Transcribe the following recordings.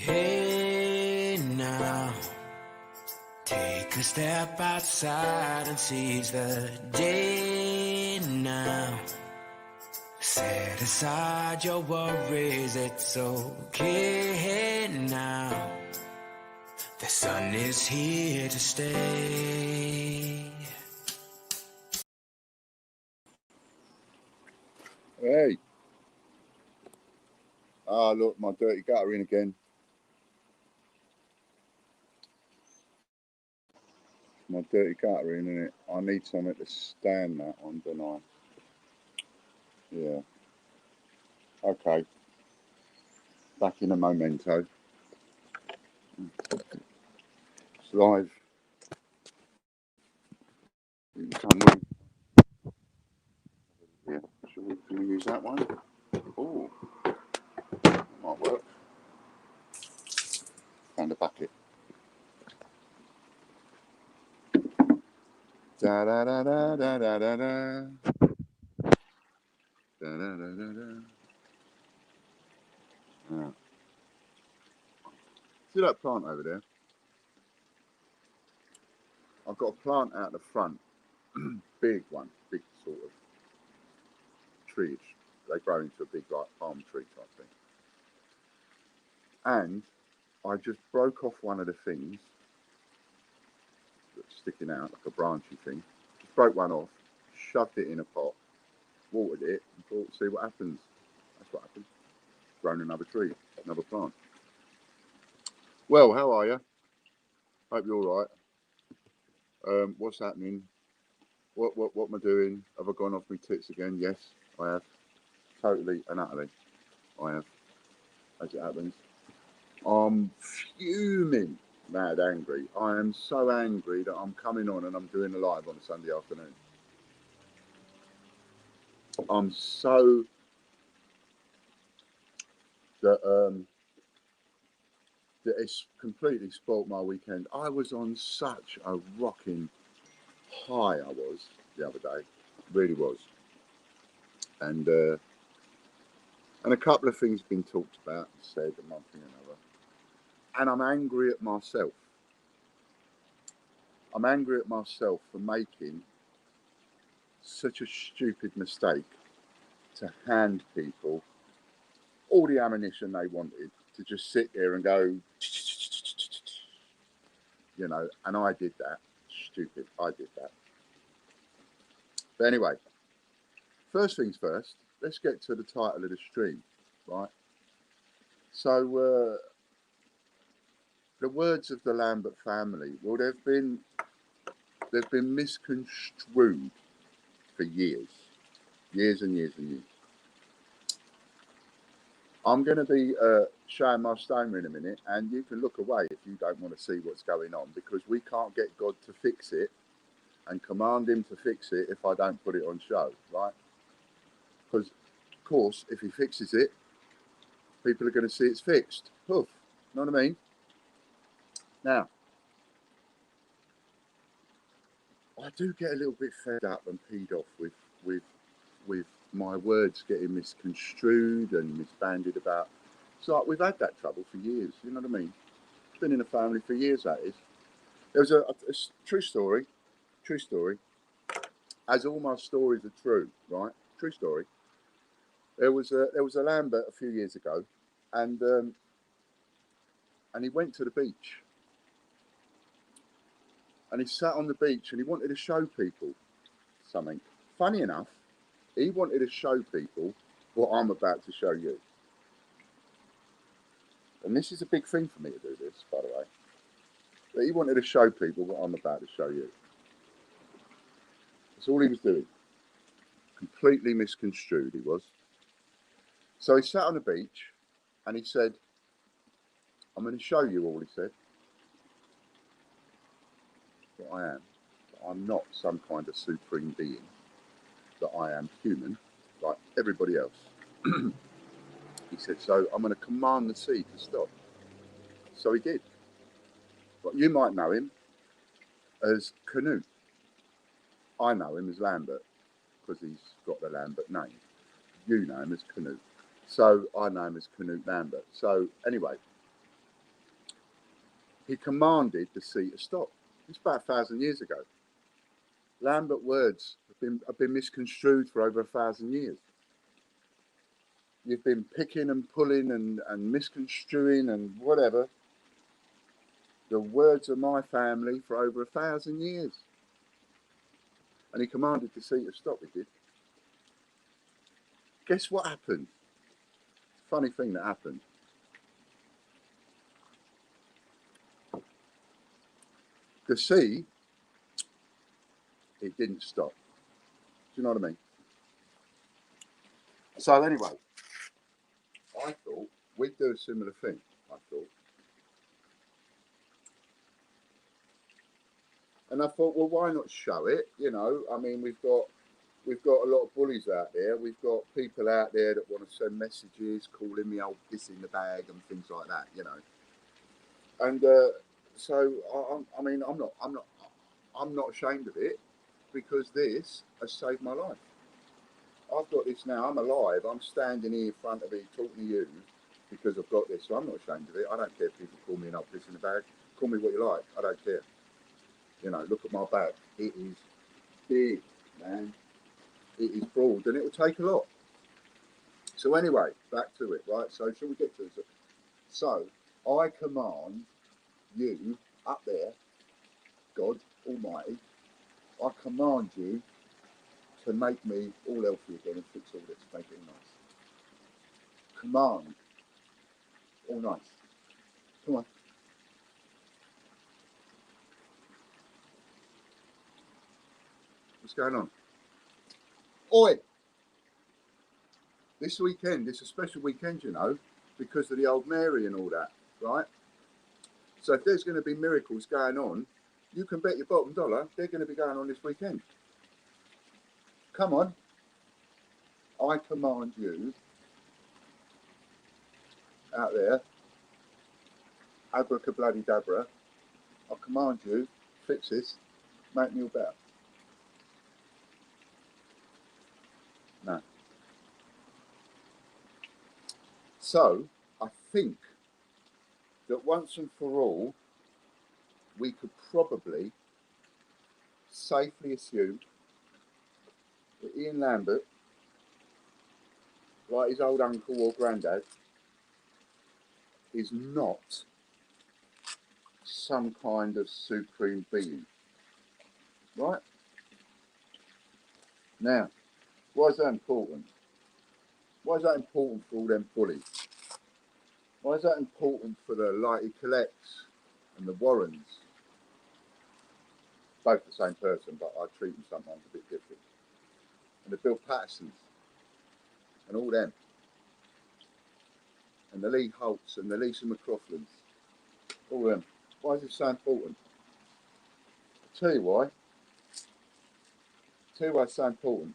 Hey now, take a step outside and seize the day now. Set aside your worries, it's okay now. The sun is here to stay. Hey. Ah, look, my dirty gutter in again. My dirty gutter in, innit? I need something to stand that on, don't I? Yeah. Okay. Back in a memento. It's live. Can we use that one? Oh, might work. Found a bucket. Da da da da da da da da. Da da da da da. Yeah. See that plant over there? I've got a plant out the front. Big one. Big sort of tree. They grow into a big like palm tree type thing. And I just broke off one of the things that's sticking out like a branchy thing. Just broke one off, shoved it in a pot, watered it, and thought, see what happens. That's what happened. Grown another tree, another plant. Well, how are you? Hope you're all right. What's happening? What am I doing? Have I gone off my tits again? Yes, I have. Totally and utterly, I have. As it happens, I'm fuming, mad angry. I am so angry that I'm coming on and I'm doing a live on a Sunday afternoon. I'm so that it's completely spoilt my weekend. I was on such a rocking high. I was the other day, really was, and a couple of things been talked about and said, and one thing and another, and I'm angry at myself. I'm angry at myself for making such a stupid mistake to hand people all the ammunition they wanted to just sit there and go, you know, and I did that. Stupid, I did that. But anyway, first things first, let's get to the title of the stream, right? So, the words of the Lambert family, well, they've been misconstrued for years and years and years. I'm going to be showing my Stoma in a minute, and you can look away if you don't want to see what's going on, because we can't get God to fix it and command him to fix it if I don't put it on show, right? Because, of course, if he fixes it, people are going to see it's fixed. Poof. Know what I mean? Now, I do get a little bit fed up and peed off with my words getting misconstrued and misbanded about. It's like we've had that trouble for years, you know what I mean? It's been in the family for years, that is. There was a true story, as all my stories are true, right? True story. There was a Lambert a few years ago, and he went to the beach, and he sat on the beach, and he wanted to show people something. Funny enough, he wanted to show people what I'm about to show you. And this is a big thing for me to do this, by the way. But he wanted to show people what I'm about to show you. That's all he was doing. Completely misconstrued, he was. So he sat on the beach and he said, I'm going to show you all, he said, what I am. That I'm not some kind of supreme being. That I am human, like everybody else. He said, so I'm going to command the sea to stop. So he did. But you might know him as Canute. I know him as Lambert because he's got the Lambert name. You know him as Canute. So I know him as Canute Lambert. So anyway, he commanded the sea to stop. It's about 1,000 years ago. Lambert words have been misconstrued for over 1,000 years. You've been picking and pulling and misconstruing and whatever the words of my family for over 1,000 years. And he commanded the sea to stop, he did. Guess what happened? Funny thing that happened. The sea, it didn't stop. Do you know what I mean? So anyway, I thought we'd do a similar thing, I thought. And I thought, well, why not show it? You know, I mean, we've got a lot of bullies out there. We've got people out there that want to send messages, calling me old piss in the bag and things like that, you know. And so, I mean, I'm not ashamed of it, because this has saved my life. I've got this now. I'm alive. I'm standing here in front of you, talking to you, because I've got this. So I'm not ashamed of it. I don't care if people call me an old piss in the bag. Call me what you like. I don't care. You know, look at my back. It is big, man. It is broad, and it will take a lot. So anyway, back to it, right? So shall we get to it? So I command you up there, God Almighty, I command you to make me all healthy again and fix all this, make it all nice. Command, all nice. Come on. What's going on? Oi! This weekend, it's a special weekend, you know, because of the old Mary and all that, right? So if there's going to be miracles going on, you can bet your bottom dollar they're going to be going on this weekend. Come on. I command you out there, abracadabra, I command you, fix this, make me all better. No. So I think that once and for all, we could probably safely assume that Ian Lambert, like his old uncle or granddad, is not some kind of supreme being. Right? Now, why is that important? Why is that important for all them bullies? Why is that important for the Lighty Collects and the Warrens? Both the same person, but I treat them sometimes a bit different. And the Bill Pattersons and all them. And the Lee Holts and the Lisa McLaughlins. All them. Why is this so important? I'll tell you why. I'll tell you why it's so important.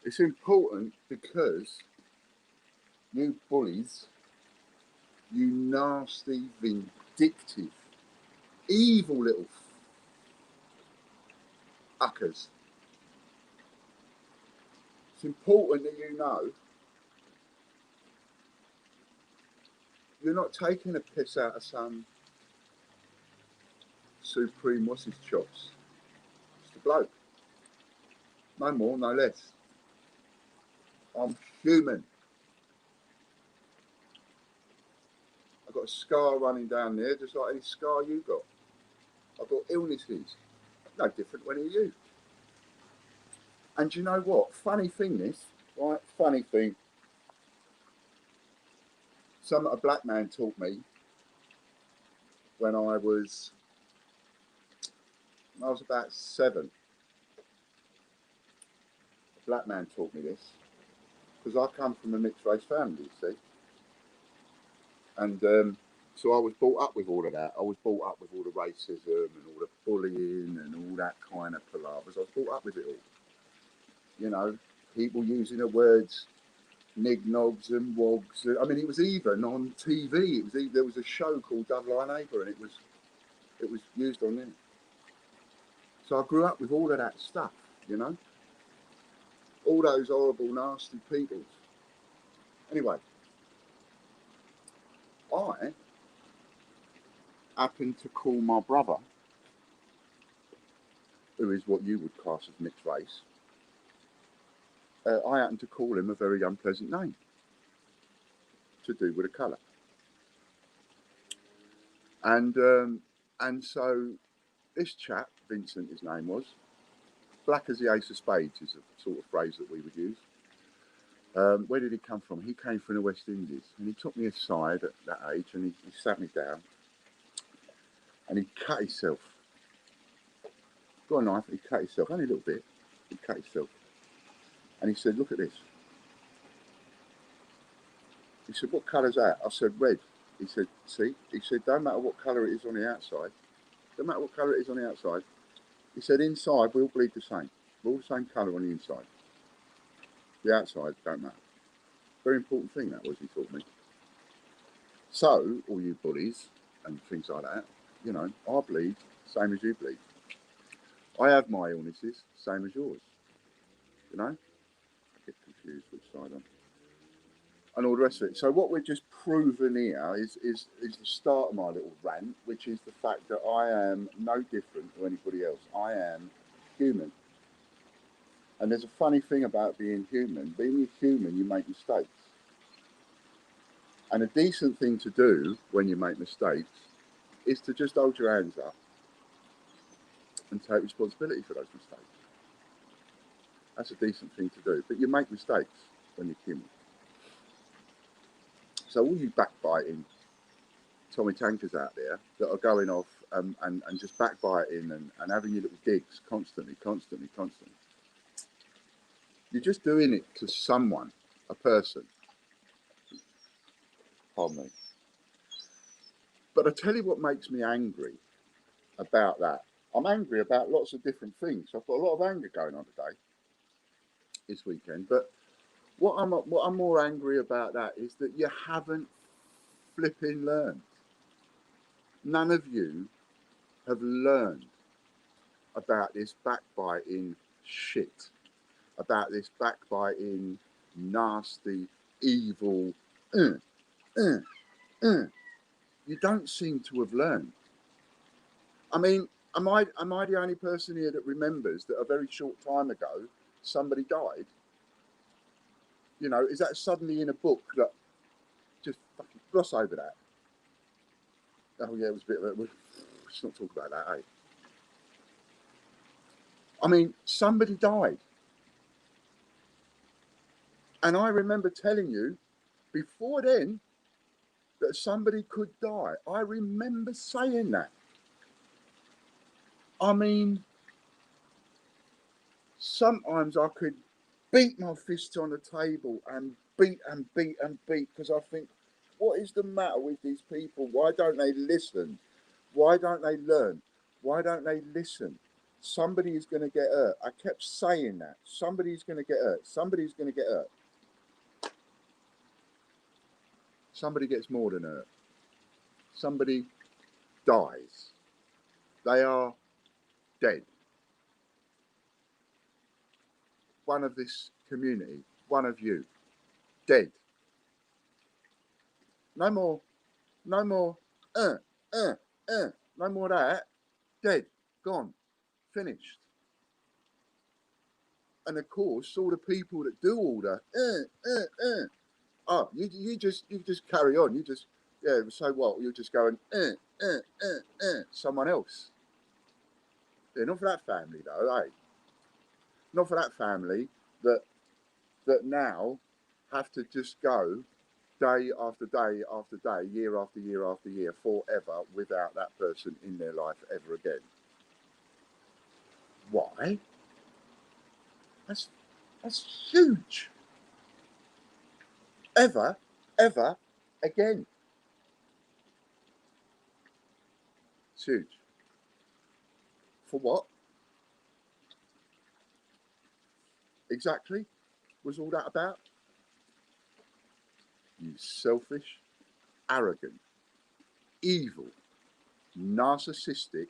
It's important because you bullies, you nasty, vindictive, evil little fuckers. It's important that you know you're not taking a piss out of some supreme what's his chops. It's the bloke. No more, no less. I'm human. I've got a scar running down there, just like any scar you got. I've got illnesses. No different to any of you. And you know what? Funny thing this, right? Funny thing. Something a black man taught me when I was about 7. A black man taught me this. Because I come from a mixed race family, you see. And so I was brought up with all of that. I was brought up with all the racism and all the bullying and all that kind of palavers. I was brought up with it all. You know, people using the words nignogs and wogs. I mean, it was even on TV. There was a show called Double I Neighbour, and it was used on there. So I grew up with all of that stuff, you know. All those horrible, nasty people. Anyway, I happened to call my brother, who is what you would class as mixed race, I happened to call him a very unpleasant name to do with a colour. And so this chap, Vincent his name was, black as the ace of spades is a sort of phrase that we would use. Where did he come from? He came from the West Indies, and he took me aside at that age, and he sat me down, and he cut himself. Got a knife, he cut himself, only a little bit, he cut himself. And he said, look at this. He said, what colour's that? I said, red. He said, see? He said, don't matter what colour it is on the outside. Don't matter what colour it is on the outside. He said, inside, we all bleed the same. We're all the same colour on the inside. The outside don't matter. Very important thing that was, he taught me. So, all you bullies and things like that, you know, I bleed, same as you bleed. I have my illnesses, same as yours. You know? I get confused which side I'm. And all the rest of it. So what we've just proven here is the start of my little rant, which is the fact that I am no different to anybody else. I am human. And there's a funny thing about being human. Being human, you make mistakes. And a decent thing to do when you make mistakes is to just hold your hands up and take responsibility for those mistakes. That's a decent thing to do. But you make mistakes when you're human. So all you backbiting Tommy Tankers out there that are going off and just backbiting and having your little digs constantly. You're just doing it to someone, a person. Pardon me. But I tell you what makes me angry about that. I'm angry about lots of different things. I've got a lot of anger going on today, this weekend. But what I'm more angry about that is that you haven't flipping learned. None of you have learned about this backbiting shit, about this backbiting, nasty, evil. You don't seem to have learned. I mean, am I the only person here that remembers that a very short time ago somebody died? You know, is that suddenly in a book that just fucking gloss over that? Oh yeah, it was a bit of a, let's not talk about that, eh? I mean, somebody died. And I remember telling you before then that somebody could die. I remember saying that. I mean, sometimes I could beat my fists on the table and beat because I think, what is the matter with these people? Why don't they listen? Why don't they learn? Why don't they listen? Somebody is going to get hurt. I kept saying that. Somebody's going to get hurt. Somebody's going to get hurt. Somebody gets more than hurt. Somebody dies. They are dead. One of this community, one of you, dead. No more, no more, no more of that. Dead, gone, finished. And of course, all the people that do all the oh, you just carry on. You just, yeah, so what? You're just going someone else. Yeah, not for that family though, eh? Not for that family that now have to just go day after day after day, year after year after year, forever without that person in their life ever again. Why? That's huge. Ever again. It's huge. For what? Exactly was all that about? You selfish, arrogant, evil, narcissistic,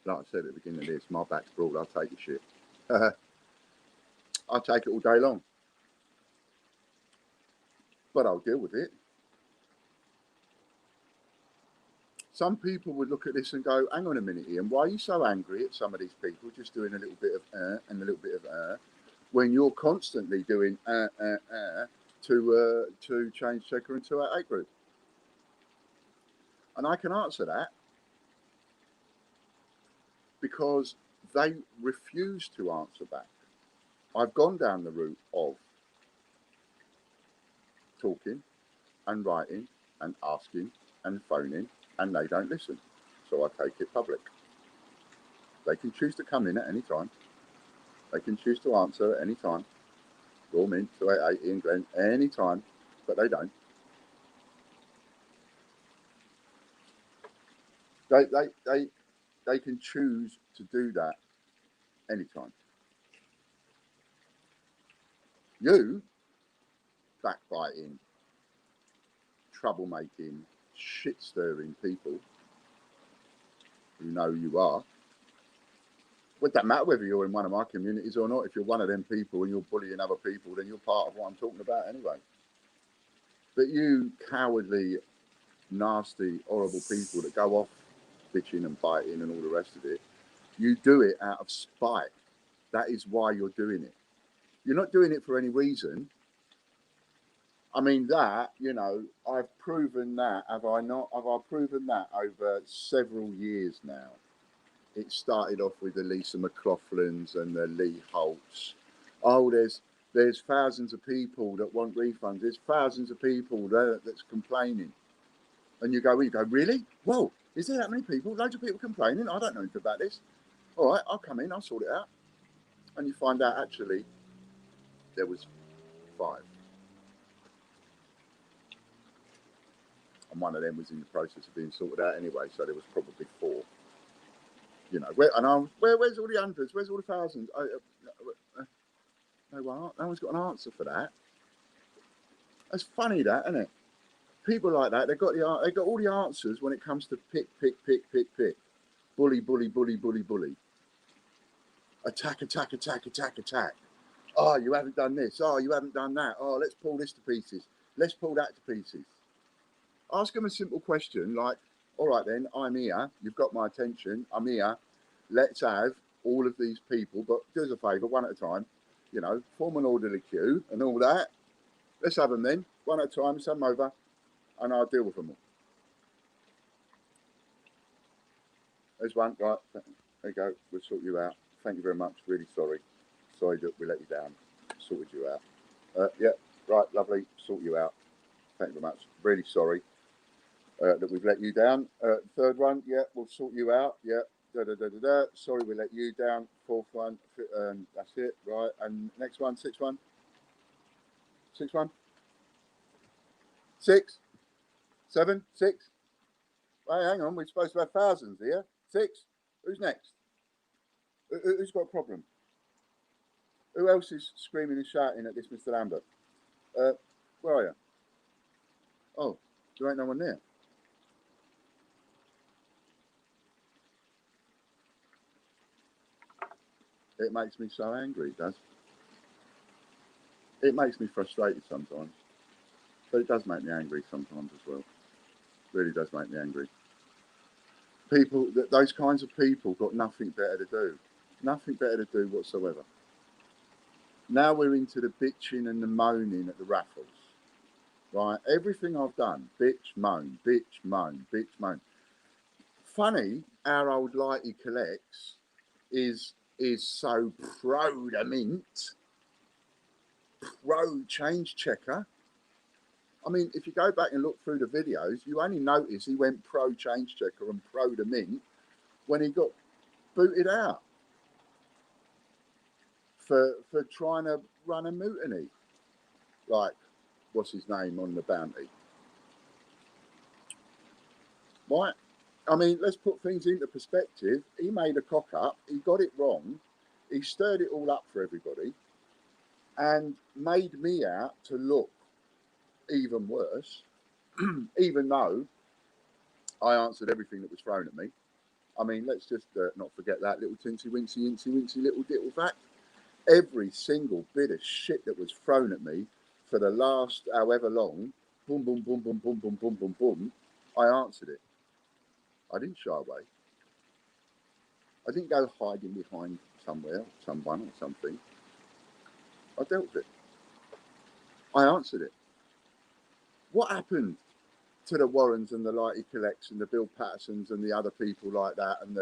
Like I said at the beginning of this, my back's broad, I'll take the shit. I'll take it all day long. But I'll deal with it. Some people would look at this and go, hang on a minute, Ian, why are you so angry at some of these people just doing a little bit of and a little bit of when you're constantly doing to change checker into our A group? And I can answer that because they refuse to answer back. I've gone down the route of talking and writing and asking and phoning, and they don't listen. So I take it public. They can choose to come in at any time. They can choose to answer at any time. Call me, 288 Ian Glenn, any time, but they don't. They can choose to do that anytime. You, backbiting, troublemaking, shit-stirring people who know you are, it doesn't matter whether you're in one of my communities or not. If you're one of them people and you're bullying other people, then you're part of what I'm talking about anyway. But you cowardly, nasty, horrible people that go off bitching and biting and all the rest of it, you do it out of spite. That is why you're doing it. You're not doing it for any reason. I mean, that, you know, I've proven that, have I not? Have I proven that over several years now? It started off with the Lisa McLaughlins and the Lee Holtz. Oh, there's thousands of people that want refunds. There's thousands of people that's complaining. And you go, really? Whoa, is there that many people? Loads of people complaining? I don't know anything about this. All right, I'll come in, I'll sort it out. And you find out actually there was 5. And one of them was in the process of being sorted out anyway, so there was probably 4. You know, where's all the hundreds? Where's all the thousands? No one's got an answer for that. That's funny, that, isn't it? People like that, they've got all the answers when it comes to pick. Bully, bully, bully, bully, bully. Attack. Oh, you haven't done this. Oh, you haven't done that. Oh, let's pull this to pieces. Let's pull that to pieces. Ask them a simple question like, all right then, I'm here. You've got my attention. I'm here. Let's have all of these people, but do us a favour, one at a time. You know, form an orderly queue and all that. Let's have them then, one at a time, send them over, and I'll deal with them all. There's one, right, there you go, we'll sort you out. Thank you very much, really sorry. Sorry that we let you down, sorted you out. Yeah, right, lovely, sort you out. Thank you very much, really sorry that we've let you down. Third one, yeah, we'll sort you out, yeah. Sorry we let you down. 4th one, that's it, right. And next one, 6th one. 6th one. 6, 7, 6. Hey, hang on, we're supposed to have thousands here. 6. Who's next? Who's got a problem? Who else is screaming and shouting at this Mr. Lambert? Where are you? Oh, there ain't no one there. It makes me so angry, it does. It makes me frustrated sometimes. But it does make me angry sometimes as well. It really does make me angry. People, those kinds of people got nothing better to do. Nothing better to do whatsoever. Now we're into the bitching and the moaning at the raffles. Right? Everything I've done, bitch, moan, bitch, moan, bitch, moan. Funny, our old Lighty Collects is so pro the mint, pro change checker. I mean, if you go back and look through the videos, you only notice he went pro change checker and pro the mint when he got booted out for trying to run a mutiny. Like, what's his name on the bounty? Right? I mean, let's put things into perspective. He made a cock up. He got it wrong. He stirred it all up for everybody and made me out to look even worse, even though I answered everything that was thrown at me. I mean, let's just not forget that little tinsy wincy incy wincy little diddle fact. Every single bit of shit that was thrown at me for the last however long, boom, boom, boom, boom, boom, boom, boom, boom, boom, I answered it. I didn't shy away. I didn't go hiding behind somewhere, someone or something. I dealt with it. I answered it. What happened to the Warrens and the Lighty Collects and the Bill Pattersons and the other people like that and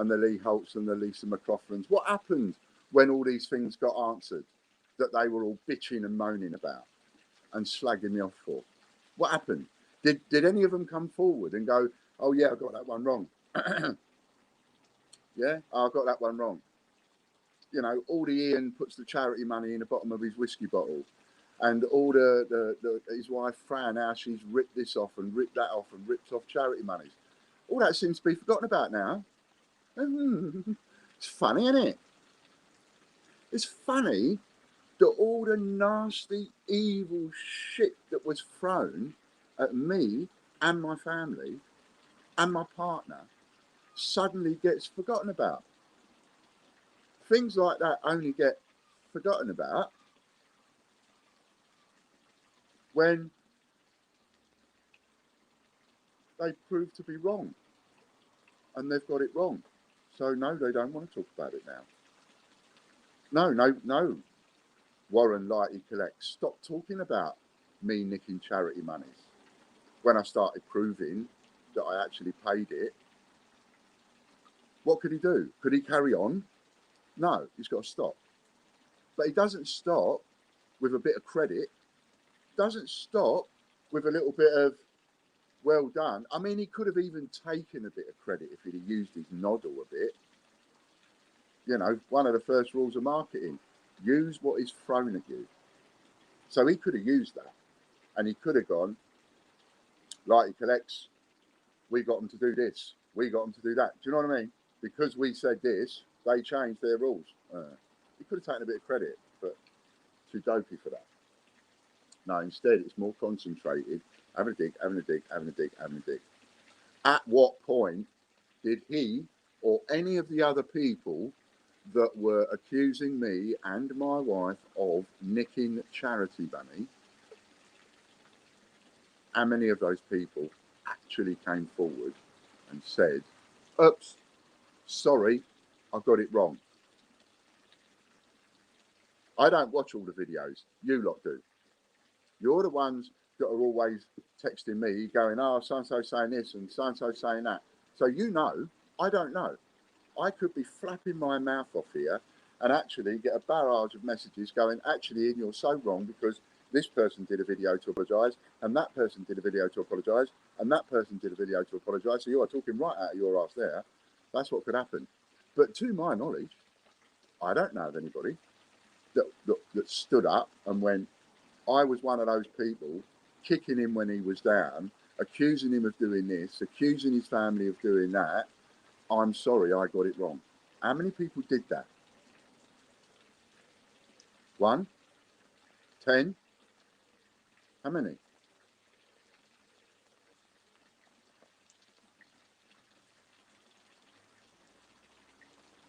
the Lee Holtz and the Lisa McLaughlins? What happened when all these things got answered that they were all bitching and moaning about and slagging me off for? What happened? Did any of them come forward and go, oh yeah, I got that one wrong? Yeah, I got that one wrong. You know, all the Ian puts the charity money in the bottom of his whiskey bottle. And all his wife Fran, how she's ripped this off and ripped that off and ripped off charity monies. All that seems to be forgotten about now. It's funny, isn't it? It's funny that all the nasty, evil shit that was thrown at me and my family and my partner suddenly gets forgotten about. Things like that only get forgotten about when they prove to be wrong and they've got it wrong. So no, they don't want to talk about it now. No. Warren Lighty Collect. Stop talking about me nicking charity monies. When I started proving that I actually paid it, what could he do? Could he carry on? No, he's got to stop. But he doesn't stop with a bit of credit. Doesn't stop with a little bit of well done. I mean, he could have even taken a bit of credit if he'd used his noddle a bit. You know, one of the first rules of marketing, use what is thrown at you. So he could have used that and he could have gone, Lighty Collects, we got them to do this. We got them to do that. Do you know what I mean? Because we said this, they changed their rules. He could have taken a bit of credit, but too dopey for that. No, instead, it's more concentrated. Having a dig, having a dig, having a dig, having a dig. At what point did he or any of the other people that were accusing me and my wife of nicking charity money, how many of those people actually came forward and said, oops, sorry, I got it wrong? I don't watch all the videos. You lot do. You're the ones that are always texting me going, oh, so-and-so saying this and so-and-so saying that. So you know, I don't know. I could be flapping my mouth off here and actually get a barrage of messages going, actually, Ian, you're so wrong because this person did a video to apologise and that person did a video to apologise and that person did a video to apologise. So you are talking right out of your ass there. That's what could happen. But to my knowledge, I don't know of anybody that stood up and went, I was one of those people kicking him when he was down, accusing him of doing this, accusing his family of doing that. I'm sorry, I got it wrong. How many people did that? 1? 10? How many?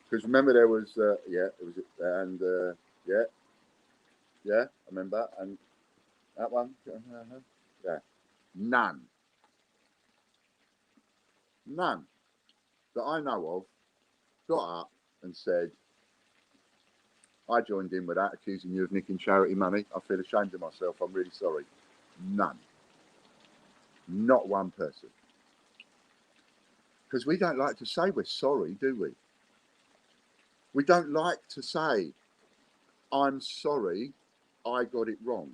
Because remember there was, I remember, and that one, yeah, none that I know of got up and said, I joined in with that, accusing you of nicking charity money. I feel ashamed of myself. I'm really sorry. None. Not one person. Because we don't like to say we're sorry, do we? We don't like to say, I'm sorry, I got it wrong.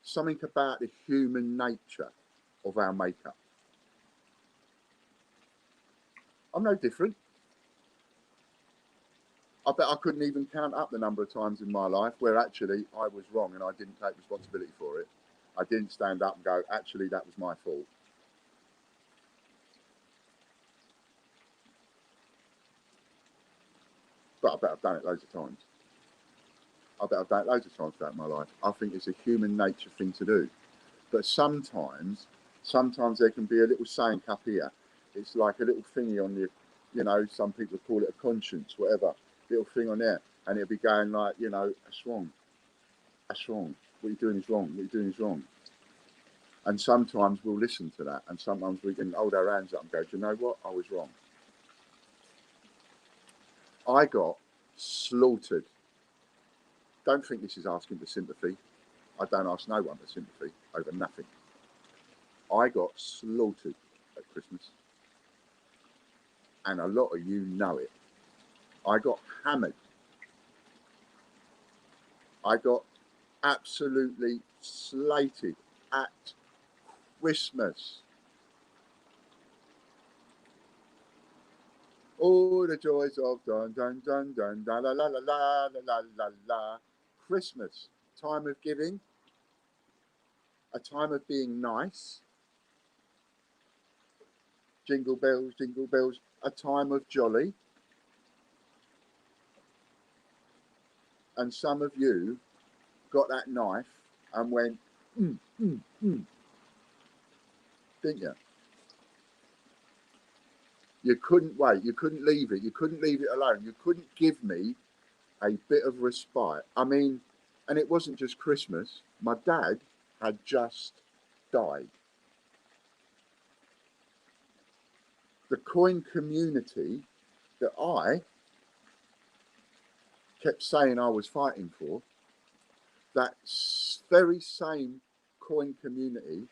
Something about the human nature of our makeup. I'm no different. I bet I couldn't even count up the number of times in my life where actually I was wrong and I didn't take responsibility for it. I didn't stand up and go, actually, that was my fault. But I bet I've done it loads of times. I bet I've done it loads of times throughout my life. I think it's a human nature thing to do. But sometimes there can be a little saying up here. It's like a little thingy on your, you know, some people call it a conscience, whatever, little thing on there, and it'll be going like, you know, that's wrong, that's wrong, what you're doing is wrong, what you're doing is wrong. And sometimes we'll listen to that, and sometimes we can hold our hands up and go, do you know what, I was wrong. I got slaughtered. Don't think this is asking for sympathy. I don't ask no one for sympathy over nothing. I got slaughtered at Christmas. And a lot of you know it. I got hammered. I got absolutely slated at Christmas. All the joys of dun dun dun dun dun la la la la la la la. Christmas, time of giving, a time of being nice. Jingle bells, a time of jolly. And some of you got that knife and went, didn't you? You couldn't wait. You couldn't leave it. You couldn't leave it alone. You couldn't give me a bit of respite. I mean, and it wasn't just Christmas. My dad had just died. The coin community that I kept saying I was fighting for, that very same coin community,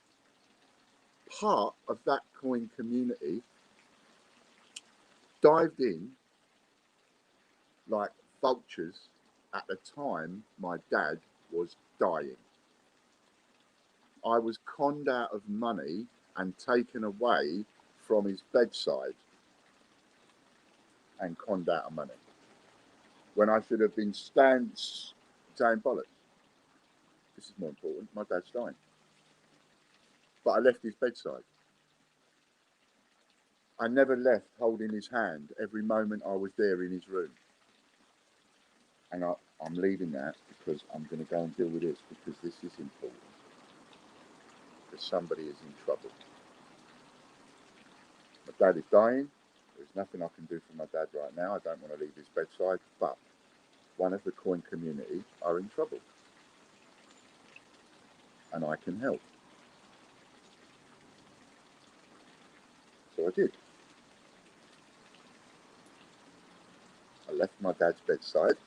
part of that coin community dived in like vultures at the time my dad was dying. I was conned out of money and taken away from his bedside and conned out of money when I should have been saying bollocks. This is more important. My dad's dying. But I left his bedside. I never left holding his hand every moment I was there in his room. And I'm leaving that because I'm going to go and deal with this, because this is important. Because somebody is in trouble. My dad is dying. There's nothing I can do for my dad right now. I don't want to leave his bedside, but one of the coin community are in trouble. And I can help. So I did. I left my dad's bedside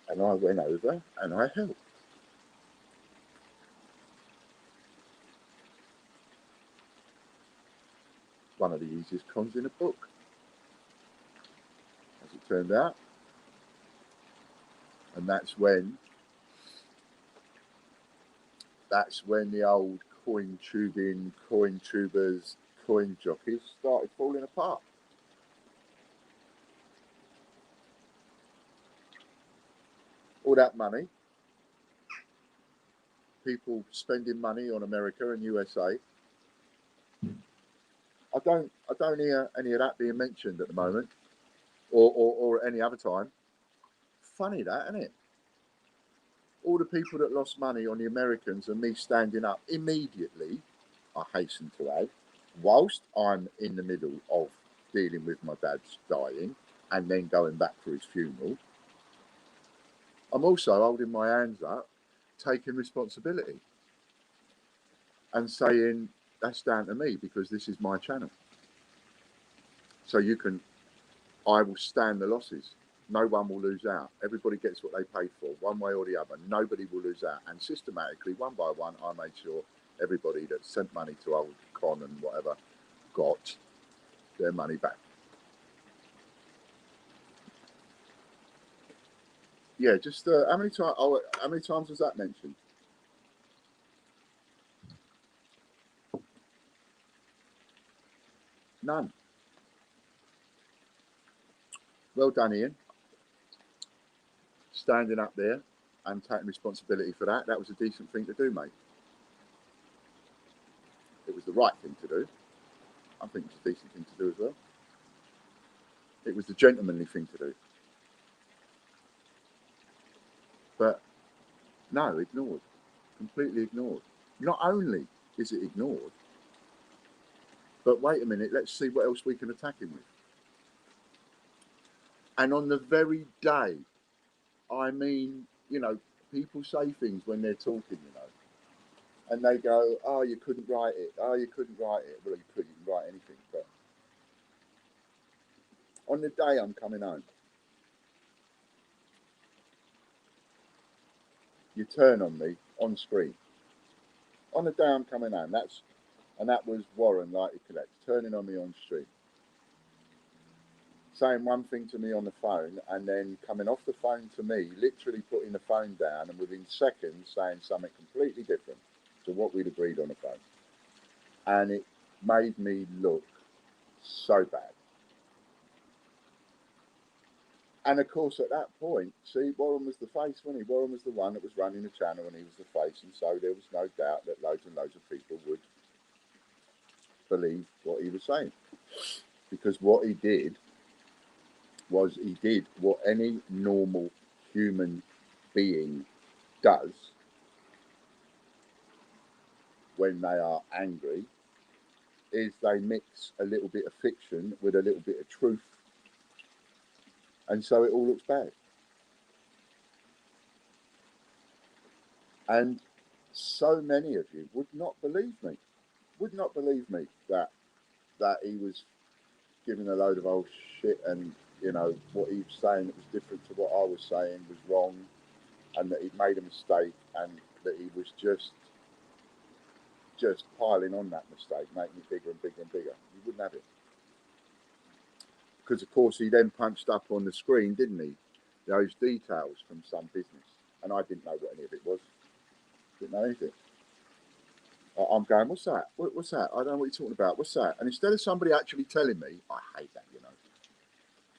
and I went over and I helped. One of the easiest cons in a book, as it turned out. And that's when the old coin tubers, coin jockeys started falling apart. All that money, people spending money on America and USA. I don't hear any of that being mentioned at the moment, or any other time. Funny that, isn't it? All the people that lost money on the Americans and me standing up immediately, I hasten to add, whilst I'm in the middle of dealing with my dad's dying and then going back for his funeral, I'm also holding my hands up, taking responsibility and saying, that's down to me because this is my channel. So I will stand the losses. No one will lose out. Everybody gets what they paid for, one way or the other. Nobody will lose out. And systematically, one by one, I made sure everybody that sent money to old Con and whatever got their money back. Yeah, just how many times was that mentioned? None. Well done, Ian. Standing up there and taking responsibility for that. That was a decent thing to do, mate. It was the right thing to do. I think it's a decent thing to do as well. It was the gentlemanly thing to do. But no, ignored. Completely ignored. Not only is it ignored, But wait a minute, let's see what else we can attack him with. And on the very day, I mean, you know, people say things when they're talking, you know, and they go, oh, you couldn't write it. Oh, you couldn't write it. Well, you couldn't write anything. But on the day I'm coming home, you turn on me on screen. On the day I'm coming home, that was Warren, like he collects, turning on me on screen, saying one thing to me on the phone, and then coming off the phone to me, literally putting the phone down, and within seconds saying something completely different to what we'd agreed on the phone. And it made me look so bad. And of course, at that point, see, Warren was the face, wasn't he? Warren was the one that was running the channel, and he was the face, and so there was no doubt that loads and loads of people would believe what he was saying. Because what he did was he did what any normal human being does when they are angry, is they mix a little bit of fiction with a little bit of truth, and so it all looks bad. And so many of you would not believe me, that he was giving a load of old shit, and you know what he was saying that was different to what I was saying was wrong, and that he'd made a mistake, and that he was just piling on that mistake, making it bigger and bigger and bigger. You wouldn't have it. Because, of course, he then punched up on the screen, didn't he? Those details from some business. And I didn't know what any of it was. Didn't know anything. I'm going, what's that? What's that? I don't know what you're talking about. What's that? And instead of somebody actually telling me, I hate that, you know.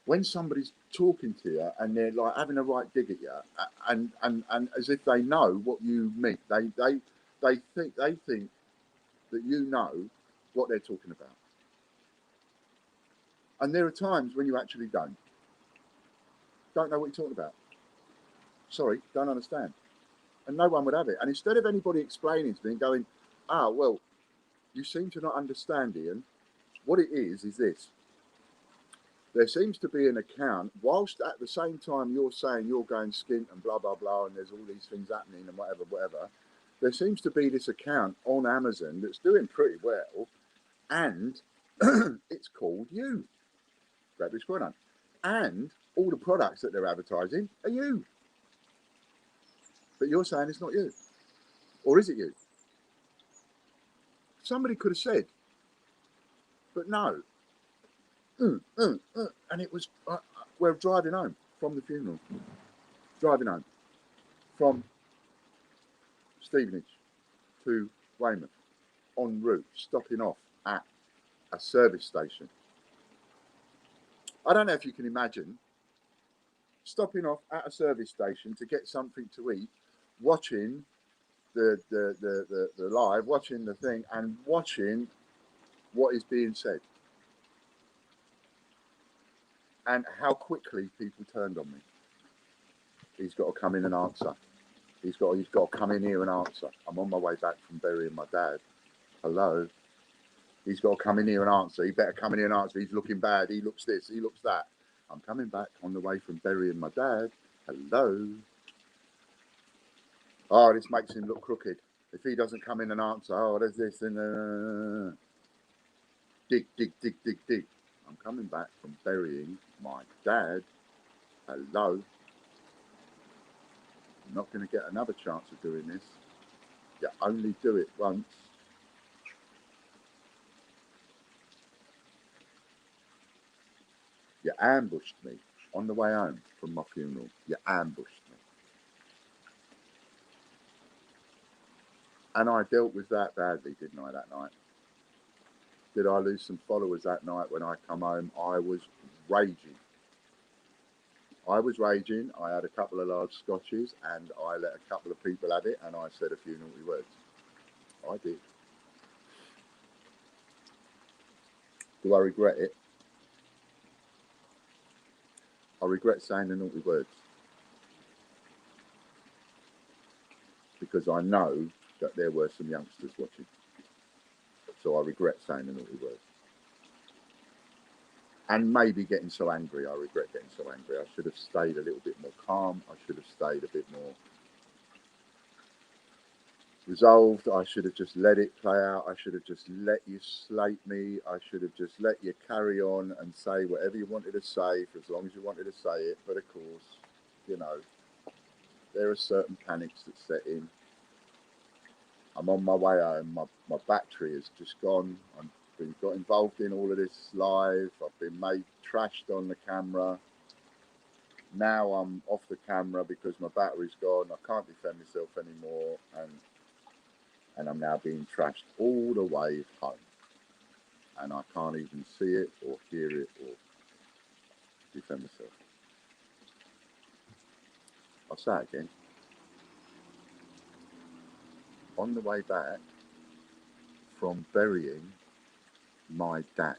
When somebody's talking to you and they're like having a right dig at you, and as if they know what you mean, they think that you know what they're talking about. And there are times when you actually don't know what you're talking about. Sorry, don't understand. And no one would have it. And instead of anybody explaining to me and going, well, you seem to not understand, Ian, what it is this. There seems to be an account, whilst at the same time you're saying you're going skint and blah, blah, blah, and there's all these things happening and whatever, there seems to be this account on Amazon that's doing pretty well, and it's called you. Great Big Square. And all the products that they're advertising are you. But you're saying it's not you. Or is it you? Somebody could have said, but no. And it was, we're driving home from the funeral. Driving home from Stevenage to Weymouth, en route, stopping off at a service station. I don't know if you can imagine stopping off at a service station to get something to eat, watching the live, watching the thing, and watching what is being said, and how quickly people turned on me. He's got to come in and answer. He's got to come in here and answer. I'm on my way back from burying my dad. Hello. He's got to come in here and answer. He better come in here and answer. He's looking bad. He looks this. He looks that. I'm coming back on the way from burying my dad. Hello. Oh, this makes him look crooked. If he doesn't come in and answer, oh, there's this and dig. I'm coming back from burying my dad. Hello. I'm not going to get another chance of doing this. You only do it once. You ambushed me on the way home from my funeral. You ambushed me. And I dealt with that badly, didn't I, that night? Did I lose some followers that night when I come home? I was raging. I had a couple of large scotches, and I let a couple of people have it, and I said a few naughty words. I did. Do I regret it? I regret saying the naughty words, because I know that there were some youngsters watching. So I regret saying the naughty words. And maybe getting so angry. I regret getting so angry. I should have stayed a little bit more calm. I should have stayed a bit more resolved. I should have just let it play out. I should have just let you slate me. I should have just let you carry on and say whatever you wanted to say for as long as you wanted to say it. But of course, you know, there are certain panics that set in. I'm on my way home. My battery has just gone. I've got involved in all of this live. I've been made trashed on the camera. Now I'm off the camera because my battery's gone. I can't defend myself anymore, and I'm now being trashed all the way home. And I can't even see it or hear it or defend myself. I'll say it again. On the way back from burying my dad.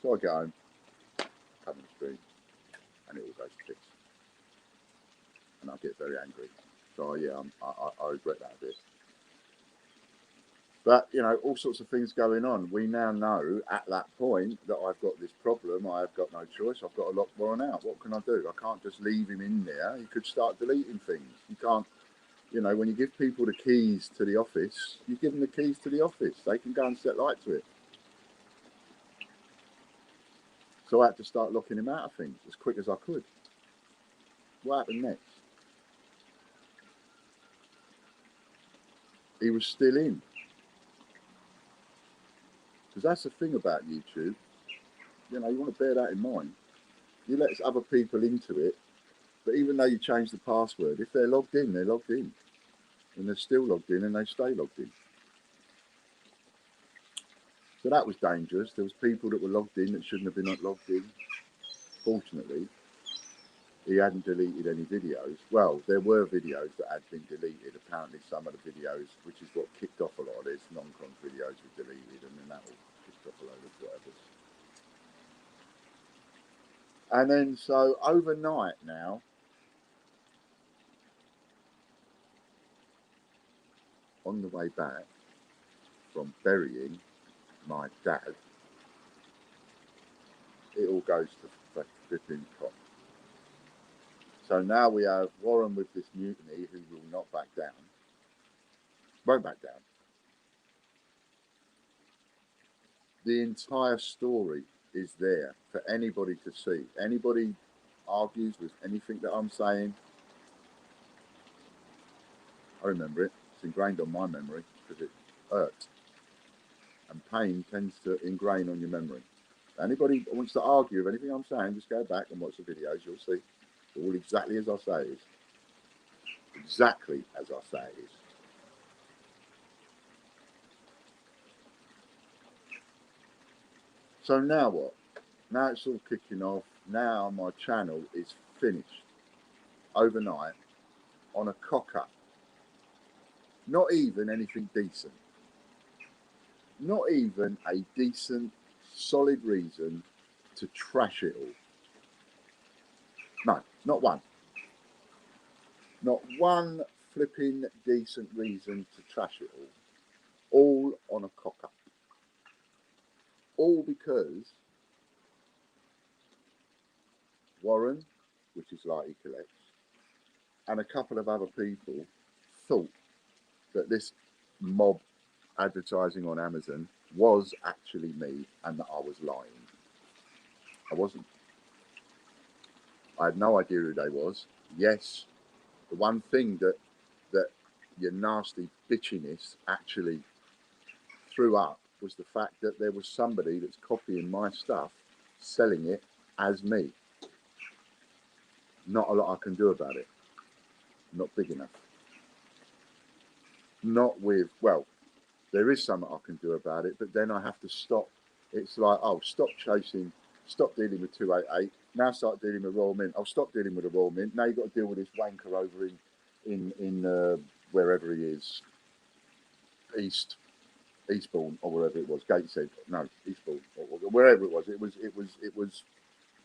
So I get home, come on the street, and it all goes to bits. And I get very angry. So yeah, I regret that a bit. But, you know, all sorts of things going on. We now know at that point that I've got this problem. I've got no choice. I've got to lock Warren out. What can I do? I can't just leave him in there. He could start deleting things. You can't, you know, when you give people the keys to the office, you give them the keys to the office. They can go and set light to it. So I had to start locking him out of things as quick as I could. What happened next? He was still in. Because that's the thing about YouTube. You know, you want to bear that in mind. You let other people into it, but even though you change the password, if they're logged in, they're logged in. And they're still logged in and they stay logged in. So that was dangerous. There was people that were logged in that shouldn't have been logged in. Fortunately, he hadn't deleted any videos. Well, there were videos that had been deleted. Apparently some of the videos, which is what kicked off a lot of this, non-con videos were deleted, and then that all kicked off a load of whatever. And then, so overnight now, on the way back from burying my dad, it all goes to flipping pot. So now we have Warren with this mutiny who will not back down. Won't back down. The entire story is there for anybody to see. Anybody argues with anything that I'm saying, I remember it. It's ingrained on my memory because it hurt. And pain tends to ingrain on your memory. Anybody who wants to argue with anything I'm saying, just go back and watch the videos. You'll see. All exactly as I say it is. Exactly as I say it is. So now what? Now it's all kicking off. Now my channel is finished overnight on a cock-up. Not even anything decent. Not even a decent, solid reason to trash it all. No, not one. Not one flipping decent reason to trash it all. All on a cock-up. All because Warren, which is like he collects, and a couple of other people thought that this mob advertising on Amazon was actually me and that I was lying. I wasn't. I had no idea who they was. Yes, the one thing that your nasty bitchiness actually threw up was the fact that there was somebody that's copying my stuff, selling it as me. Not a lot I can do about it. Not big enough. Not with, well, there is something I can do about it, but then I have to stop. It's like, oh, stop dealing with 288. Now start dealing with Royal Mint. I'll stop dealing with the Royal Mint. Now you've got to deal with this wanker over in wherever he is, Eastbourne or wherever it was, Gateshead. No, Eastbourne or wherever it was. It was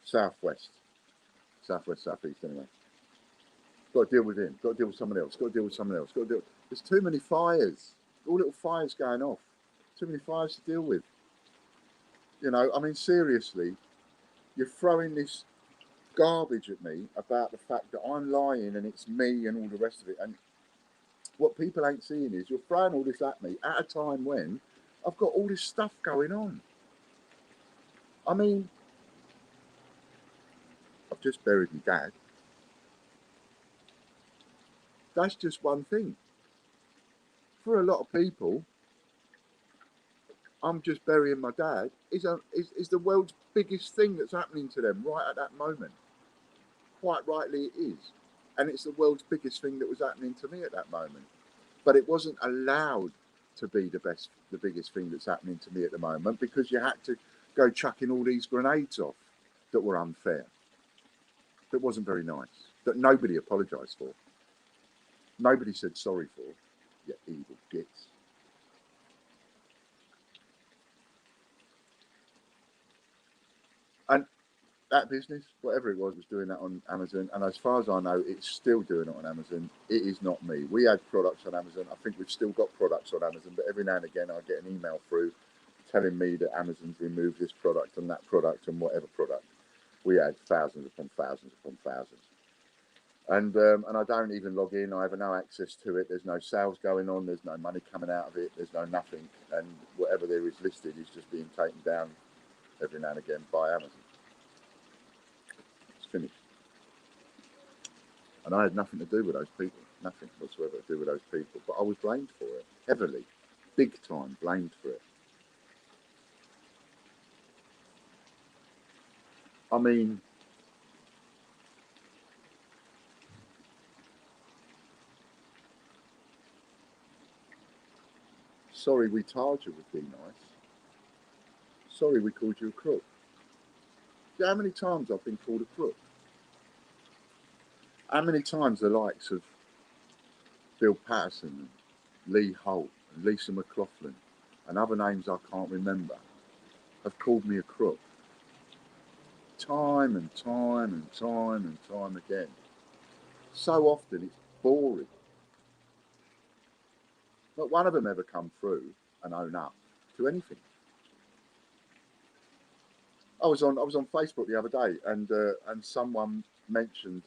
southwest, southeast anyway. Got to deal with him. Got to deal with someone else. Got to deal with someone else. Got to deal. There's too many fires. All little fires going off. Too many fires to deal with. You know, I mean, seriously, you're throwing this garbage at me about the fact that I'm lying and it's me and all the rest of it. And what people ain't seeing is you're throwing all this at me at a time when I've got all this stuff going on. I mean, I've just buried my dad. That's just one thing. For a lot of people, I'm just burying my dad is the world's biggest thing that's happening to them right at that moment. Quite rightly it is. And it's the world's biggest thing that was happening to me at that moment. But it wasn't allowed to be the biggest thing that's happening to me at the moment, because you had to go chucking all these grenades off that were unfair, that wasn't very nice, that nobody apologised for. Nobody said sorry for, you evil gits. And that business, whatever it was doing that on Amazon. And as far as I know, it's still doing it on Amazon. It is not me. We had products on Amazon. I think we've still got products on Amazon, but every now and again I get an email through telling me that Amazon's removed this product and that product and whatever product. We had thousands upon thousands upon thousands. And I don't even log in. I have no access to it. There's no sales going on. There's no money coming out of it. There's no nothing. And whatever there is listed is just being taken down every now and again by Amazon. It's finished. And I had nothing to do with those people. Nothing whatsoever to do with those people. But I was blamed for it. Heavily. Big time blamed for it. I mean, sorry we tarred you would be nice. Sorry we called you a crook. You know how many times I've been called a crook? How many times the likes of Bill Patterson and Lee Holt and Lisa McLaughlin and other names I can't remember have called me a crook? Time and time and time and time again. So often it's boring. Not one of them ever come through and own up to anything. I was on Facebook the other day, and someone mentioned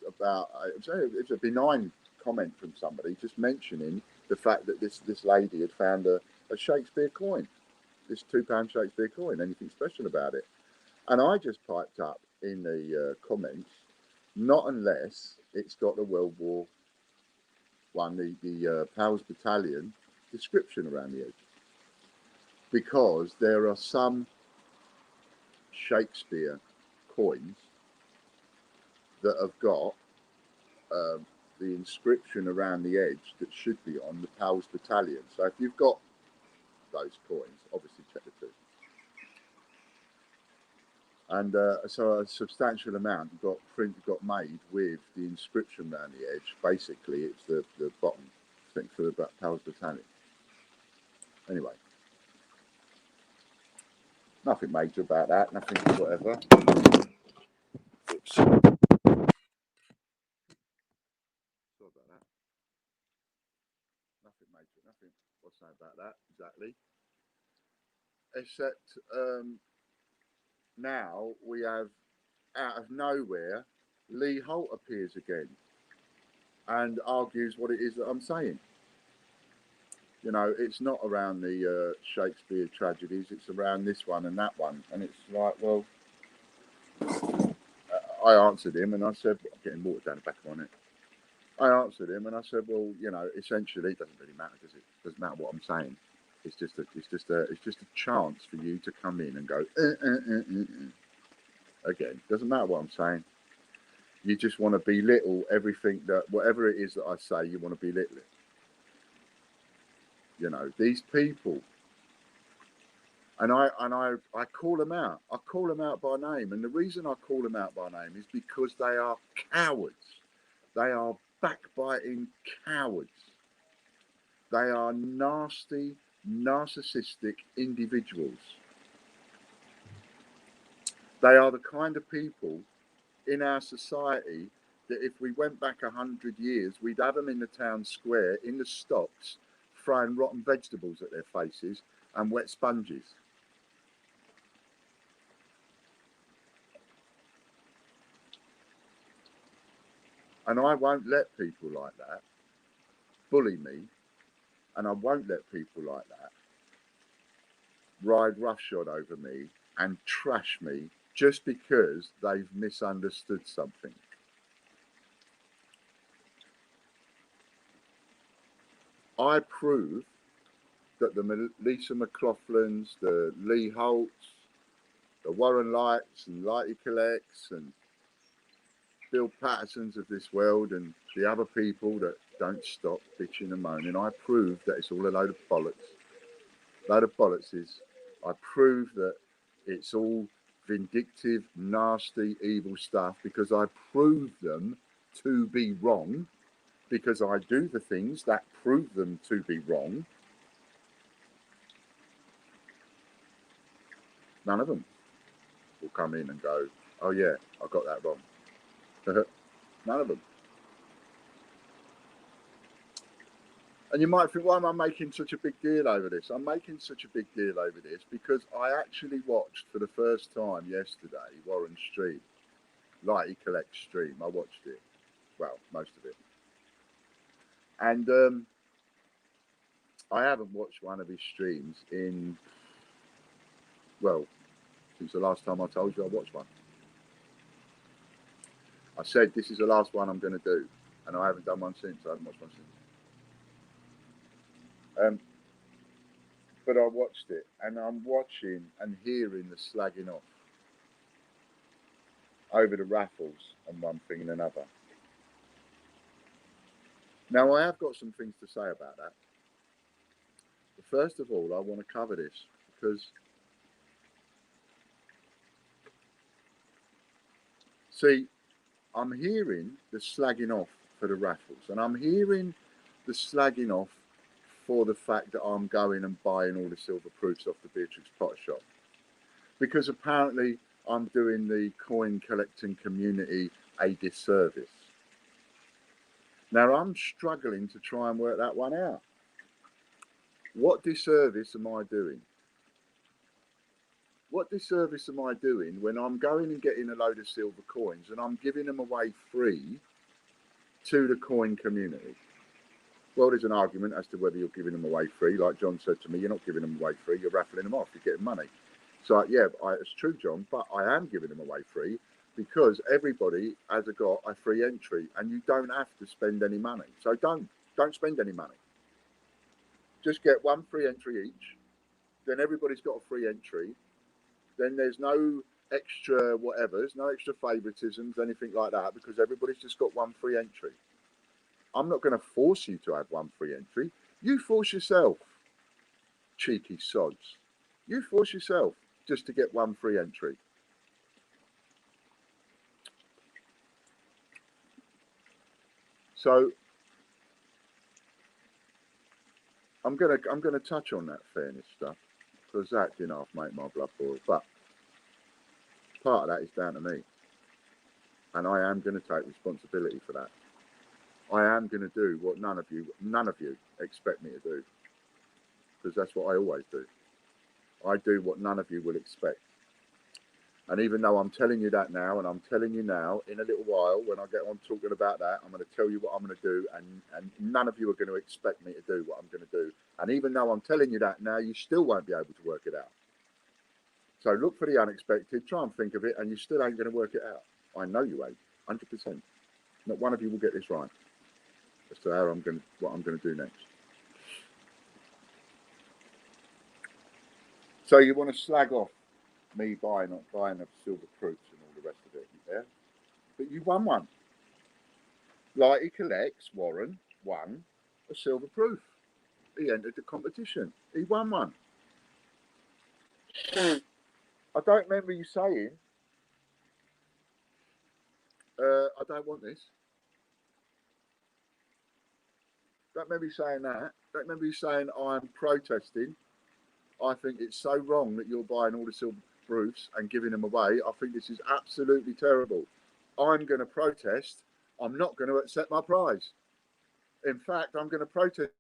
about it was a benign comment from somebody just mentioning the fact that this lady had found a Shakespeare coin, this £2 Shakespeare coin. Anything special about it? And I just piped up in the comments, not unless it's got the World War One, the Powell's Battalion description around the edge, because there are some Shakespeare coins that have got the inscription around the edge that should be on the Powell's Battalion. So if you've got those coins, obviously check the two. And so a substantial amount got made with the inscription around the edge. Basically, it's the bottom thing for the Powell's Battalion. Anyway, nothing major about that. Nothing whatever. Oops. Sorry about that. Nothing major. Nothing. What's that about that exactly? Except now we have, out of nowhere, Lee Holt appears again and argues what it is that I'm saying. You know, it's not around the Shakespeare tragedies, it's around this one and that one. And it's like, well, I answered him and I said, I'm getting water down the back of my neck. I answered him and I said, well, you know, essentially it doesn't really matter, does it? It doesn't matter what I'm saying. It's just a chance for you to come in and go, Again, doesn't matter what I'm saying. You just want to belittle everything that, whatever it is that I say, you want to belittle it. You know, these people, and I call them out. I call them out by name, and the reason I call them out by name is because they are cowards. They are backbiting cowards. They are nasty, narcissistic individuals. They are the kind of people in our society that if we went back 100 years, we'd have them in the town square, in the stocks, throwing rotten vegetables at their faces and wet sponges. And I won't let people like that bully me, and I won't let people like that ride roughshod over me and trash me just because they've misunderstood something. I prove that the Lisa McLaughlins, the Lee Holtz, the Warren Lights and Lighty Collects and Bill Pattersons of this world and the other people that don't stop bitching and moaning, I prove that it's all a load of bollocks. Load of bollocks is, I prove that it's all vindictive, nasty, evil stuff because I prove them to be wrong, because I do the things that prove them to be wrong. None of them will come in and go, oh yeah, I got that wrong. None of them. And you might think, why am I making such a big deal over this? I'm making such a big deal over this because I actually watched for the first time yesterday Warren's stream, Lighty Collect stream. I watched it, well, most of it. And I haven't watched one of his streams in, well, since the last time I told you I watched one. I said this is the last one I'm going to do, and I haven't done one since. I haven't watched one since. But I watched it, and I'm watching and hearing the slagging off over the raffles and one thing and another. Now, I have got some things to say about that. But first of all, I want to cover this because, see, I'm hearing the slagging off for the raffles, and I'm hearing the slagging off for the fact that I'm going and buying all the silver proofs off the Beatrix Potter shop. Because apparently I'm doing the coin collecting community a disservice. Now I'm struggling to try and work that one out. What disservice am I doing? What disservice am I doing when I'm going and getting a load of silver coins and I'm giving them away free to the coin community? Well, there's an argument as to whether you're giving them away free. Like John said to me, you're not giving them away free, you're raffling them off, you're getting money. So, yeah, it's true, John, but I am giving them away free because everybody has got a free entry and you don't have to spend any money. So don't spend any money. Just get one free entry each. Then everybody's got a free entry. Then there's no extra whatevers, no extra favoritisms, anything like that, because everybody's just got one free entry. I'm not going to force you to have one free entry. You force yourself, cheeky sods. You force yourself just to get one free entry. So I'm gonna touch on that fairness stuff because that didn't half make my blood boil. But part of that is down to me, and I am going to take responsibility for that. I am going to do what none of you expect me to do, because that's what I always do. I do what none of you will expect. And even though I'm telling you that now, and I'm telling you now, in a little while, when I get on talking about that, I'm going to tell you what I'm going to do, and none of you are going to expect me to do what I'm going to do. And even though I'm telling you that now, you still won't be able to work it out. So look for the unexpected, try and think of it, and you still ain't going to work it out. I know you ain't, 100%. Not one of you will get this right as to what I'm going to do next. So you want to slag off me not buying of silver proofs and all the rest of it, yeah? But you won one. Lighty Collects, Warren, won a silver proof. He entered the competition. He won one. I don't remember you saying, I don't want this. Don't remember you saying that. Don't remember you saying I'm protesting. I think it's so wrong that you're buying all the silver proofs and giving them away. I think this is absolutely terrible. I'm going to protest I'm not going to accept my prize. In fact, I'm going to protest